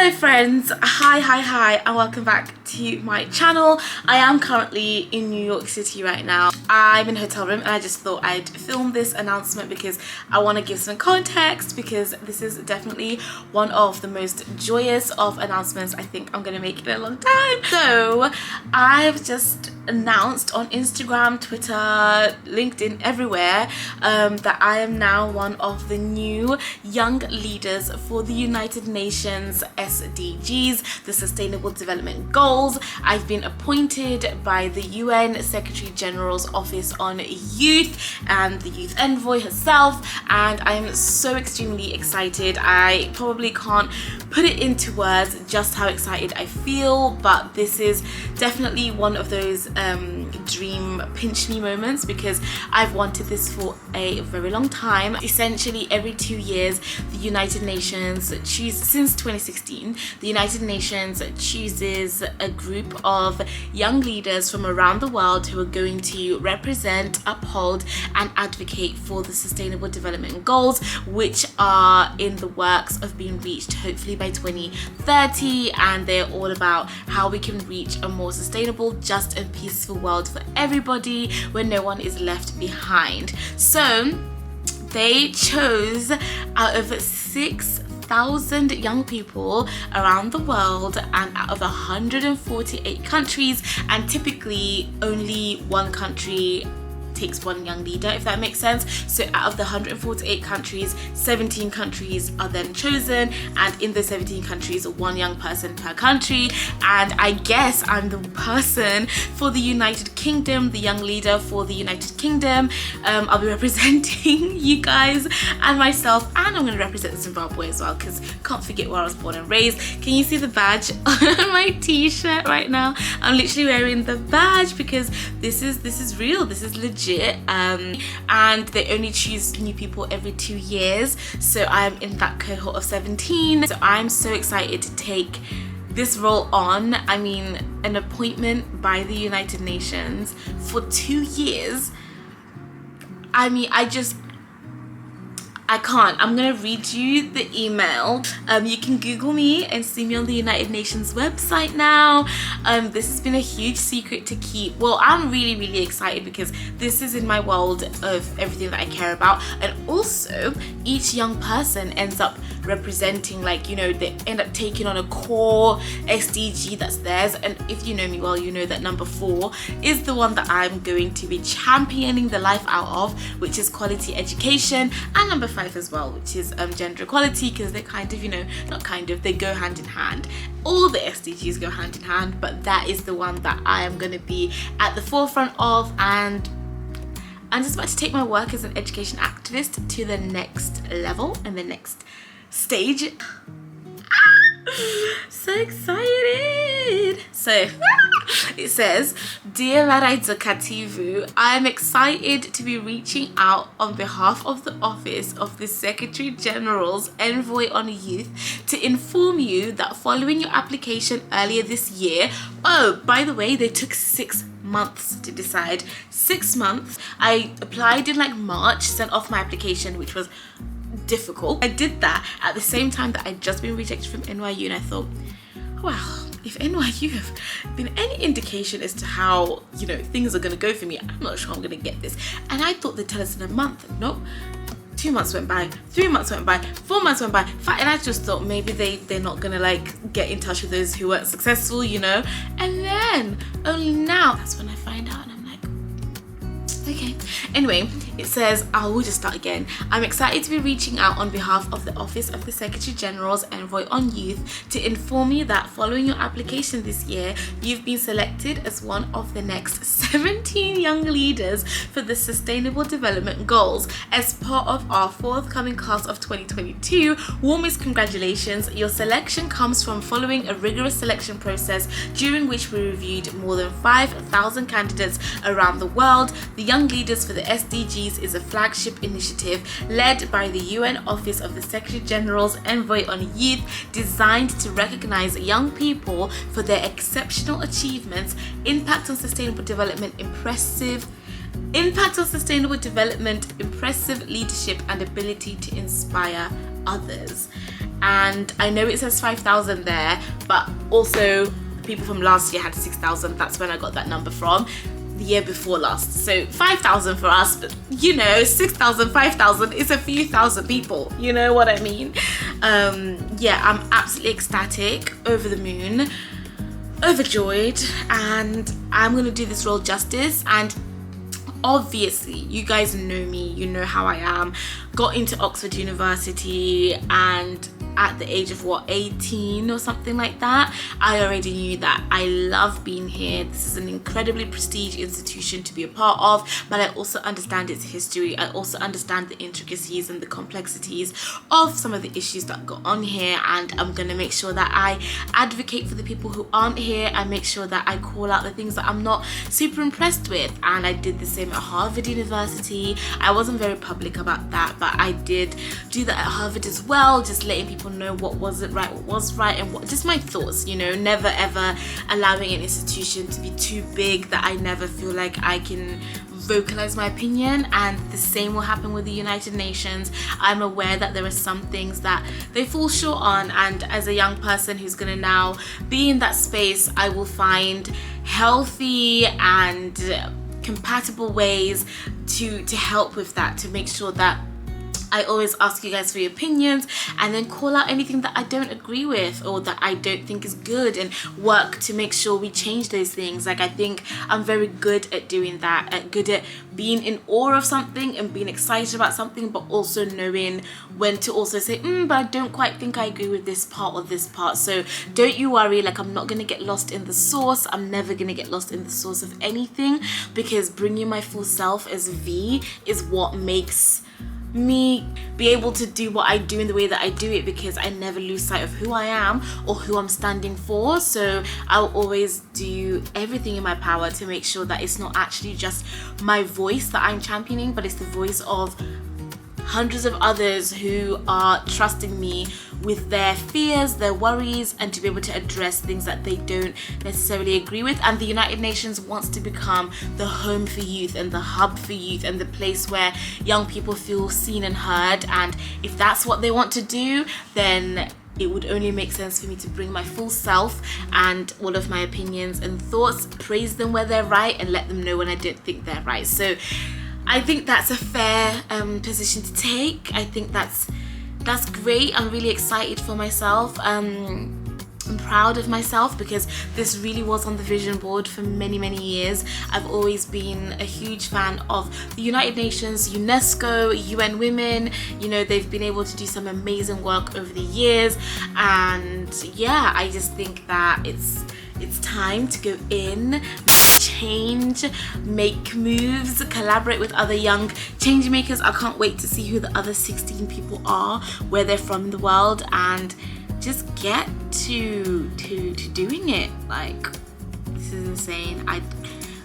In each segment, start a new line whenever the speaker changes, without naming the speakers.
Hello friends, hi and welcome back to my channel. I am currently in New York City right now. I'm in a hotel room and I just thought I'd film this announcement because I want to give some context, because this is definitely one of the most joyous of announcements I think I'm going to make in a long time. So I've just announced on Instagram, Twitter, LinkedIn, everywhere that I am now one of the new young leaders for the United Nations SDGs, the Sustainable Development Goals. I've been appointed by the UN Secretary General's Office on Youth and the Youth Envoy herself, and I'm so extremely excited. I probably can't put it into words just how excited I feel, but this is definitely one of those dream pinch me moments, because I've wanted this for a very long time. Essentially every 2 years the United Nations since 2016, the United Nations chooses a group of young leaders from around the world who are going to represent, uphold and advocate for the Sustainable Development Goals, which are in the works of being reached hopefully by 2030, and they're all about how we can reach a more sustainable, just and peaceful world for everybody where no one is left behind. So they chose out of 6,000 young people around the world and out of 148 countries, and typically only one country takes one young leader, if that makes sense. So out of the 148 countries, 17 countries are then chosen, and in the 17 countries, one young person per country. And I guess I'm the person for the United Kingdom, the young leader for the United Kingdom. I'll be representing you guys and myself, and I'm going to represent Zimbabwe as well, because can't forget where I was born and raised. Can you see the badge on my t-shirt right now? I'm literally wearing the badge because this is real, this is legit. And they only choose new people every 2 years, so I'm in that cohort of 17. So I'm so excited to take this role on. I mean, an appointment by the United Nations for 2 years. I mean, I can't. I'm gonna read you the email. You can Google me and see me on the United Nations website now. This has been a huge secret to keep. Well, I'm really excited because this is in my world of everything that I care about, and also each young person ends up representing, like, you know, they end up taking on a core SDG that's theirs. And if you know me well, you know that number 4 is the one that I'm going to be championing the life out of, which is quality education, and number 5 as well, which is gender equality, because they kind of, you know, not kind of, they go hand in hand. All the SDGs go hand in hand, but that is the one that I am going to be at the forefront of, and I'm just about to take my work as an education activist to the next level and the next stage. So excited. So it says, "Dear Maraidzo Kativhu, I am excited to be reaching out on behalf of the Office of the Secretary General's Envoy on Youth to inform you that following your application earlier this year," oh, by the way, they took 6 months to decide. 6 months. I applied in like March, sent off my application, which was difficult. I did that at the same time that I'd just been rejected from NYU, and I thought, well, if NYU have been any indication as to how, you know, things are going to go for me, I'm not sure I'm going to get this. And I thought they'd tell us in a month. Nope. 2 months went by, 3 months went by, 4 months went by, 5, and I just thought maybe they're not gonna like get in touch with those who weren't successful, you know. And then only now, that's when I find out, and I'm like, okay. Anyway, it says, we'll just start again. "I'm excited to be reaching out on behalf of the Office of the Secretary General's Envoy on Youth to inform you that following your application this year, you've been selected as one of the next 17 young leaders for the Sustainable Development Goals. As part of our forthcoming class of 2022, warmest congratulations. Your selection comes from following a rigorous selection process during which we reviewed more than 5,000 candidates around the world. The Young Leaders for the SDGs is a flagship initiative led by the UN Office of the Secretary General's Envoy on Youth, designed to recognize young people for their exceptional achievements, impact on sustainable development, impressive leadership, and ability to inspire others." and I know it says 5,000 there, but also people from last year had 6,000. That's when I got that number from, the year before last. So 5,000 for us, but you know, 6,000, 5,000 is a few thousand people, you know what I mean? Yeah, I'm absolutely ecstatic, over the moon, overjoyed, and I'm gonna do this role justice. And obviously, you guys know me, you know how I am. Got into Oxford University, and at the age of 18 or something like that, I already knew that I love being here. This is an incredibly prestigious institution to be a part of, but I also understand its history. I also understand the intricacies and the complexities of some of the issues that go on here, and I'm gonna make sure that I advocate for the people who aren't here. I make sure that I call out the things that I'm not super impressed with, and I did the same at Harvard University. I wasn't very public about that, but I did do that at Harvard as well, just letting people know what wasn't right, what was right, and what, just my thoughts, you know, never ever allowing an institution to be too big that I never feel like I can vocalize my opinion. And the same will happen with the United Nations. I'm aware that there are some things that they fall short on, and as a young person who's gonna now be in that space, I will find healthy and compatible ways to help with that, to make sure that I always ask you guys for your opinions, and then call out anything that I don't agree with or that I don't think is good, and work to make sure we change those things. Like, I think I'm very good at doing that, good at being in awe of something and being excited about something, but also knowing when to also say, but I don't quite think I agree with this part or this part. So don't you worry, like, I'm not gonna get lost in the source. I'm never gonna get lost in the source of anything, because bringing my full self as V is what makes me be able to do what I do in the way that I do it, because I never lose sight of who I am or who I'm standing for. So I'll always do everything in my power to make sure that it's not actually just my voice that I'm championing, but it's the voice of hundreds of others who are trusting me with their fears, their worries, and to be able to address things that they don't necessarily agree with. And the United Nations wants to become the home for youth and the hub for youth and the place where young people feel seen and heard. And if that's what they want to do, then it would only make sense for me to bring my full self and all of my opinions and thoughts, praise them where they're right, and let them know when I don't think they're right. So I think that's a fair position to take. I think that's great. I'm really excited for myself. I'm proud of myself, because this really was on the vision board for many years. I've always been a huge fan of the United Nations, UNESCO, UN Women. You know, they've been able to do some amazing work over the years, and yeah, I just think that it's time to go in, change, make moves, collaborate with other young change makers. I can't wait to see who the other 16 people are, where they're from in the world, and just get to doing it. Like, this is insane.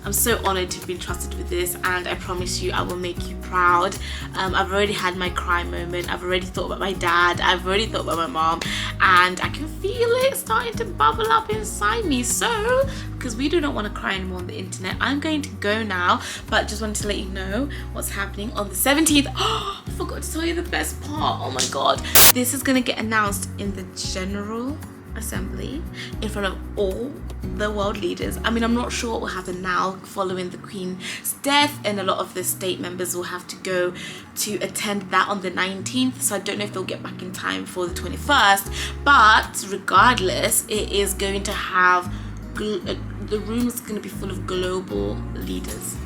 I'm so honored to have been trusted with this, and I promise you I will make you proud. I've already had my cry moment. I've already thought about my dad. I've already thought about my mom, and I can feel it starting to bubble up inside me. So, because we do not want to cry anymore on the internet, I'm going to go now, but just wanted to let you know what's happening on the 17th. Oh, I forgot to tell you the best part. Oh my god. This is going to get announced in the General Assembly in front of all the world leaders. I mean, I'm not sure what will happen now following the Queen's death, and a lot of the state members will have to go to attend that on the 19th, so I don't know if they'll get back in time for the 21st, but regardless, it is going to have, the room is going to be full of global leaders.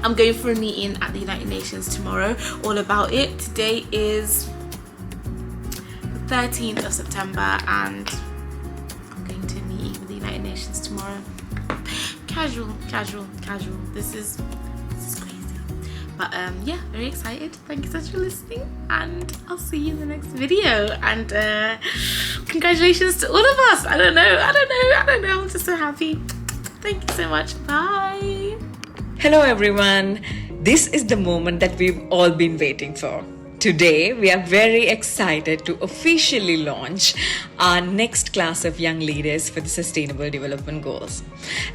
I'm going for a meeting at the United Nations tomorrow, all about it. Today is 13th of September, and I'm going to a meeting with the United Nations tomorrow. Casual. This is crazy. But yeah, very excited. Thank you so much for listening, and I'll see you in the next video. And congratulations to all of us. I don't know. I'm just so happy. Thank you so much. Bye.
Hello everyone. This is the moment that we've all been waiting for. Today, we are very excited to officially launch our next class of young leaders for the Sustainable Development Goals.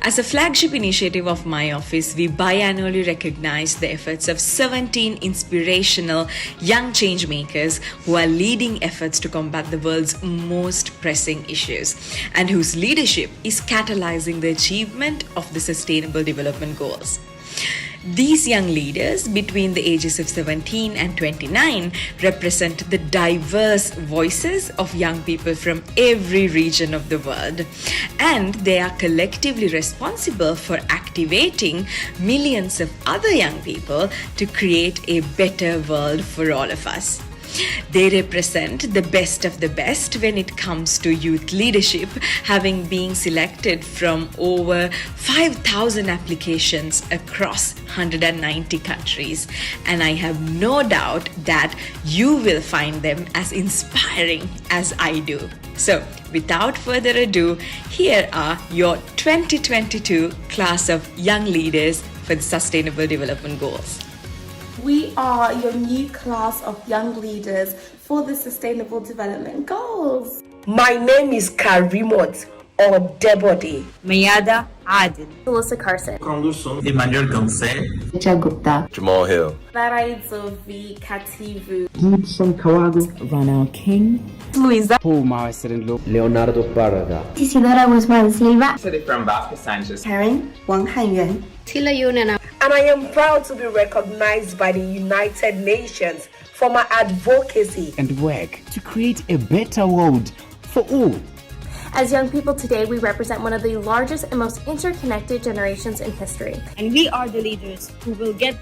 As a flagship initiative of my office, we biannually recognize the efforts of 17 inspirational young change makers who are leading efforts to combat the world's most pressing issues and whose leadership is catalyzing the achievement of the Sustainable Development Goals. These young leaders between the ages of 17 and 29 represent the diverse voices of young people from every region of the world, and they are collectively responsible for activating millions of other young people to create a better world for all of us. They represent the best of the best when it comes to youth leadership, having been selected from over 5,000 applications across 190 countries. And I have no doubt that you will find them as inspiring as I do. So, without further ado, here are your 2022 class of young leaders for the Sustainable Development Goals.
We are your new class of young leaders for the Sustainable Development Goals.
My name is Karimot or Debode.
Mayada Adil.
Melissa Carson.
Emmanuel Gansé.
Richa Gupta.
Jamal Hill.
Kativhu, Kativhu.
Gibson Kawago. Ronald King.
Luisa.
Paul Maestro.
Leonardo Barraga.
Isidora Guzman Silva.
From Vasco Sanchez.
Karen Wang Hanyuan.
Tila Yunana. And I am proud to be recognized by the United Nations for my advocacy
And work to create a better world for all.
As young people today, we represent one of the largest and most interconnected generations in history.
And we are the leaders who will get the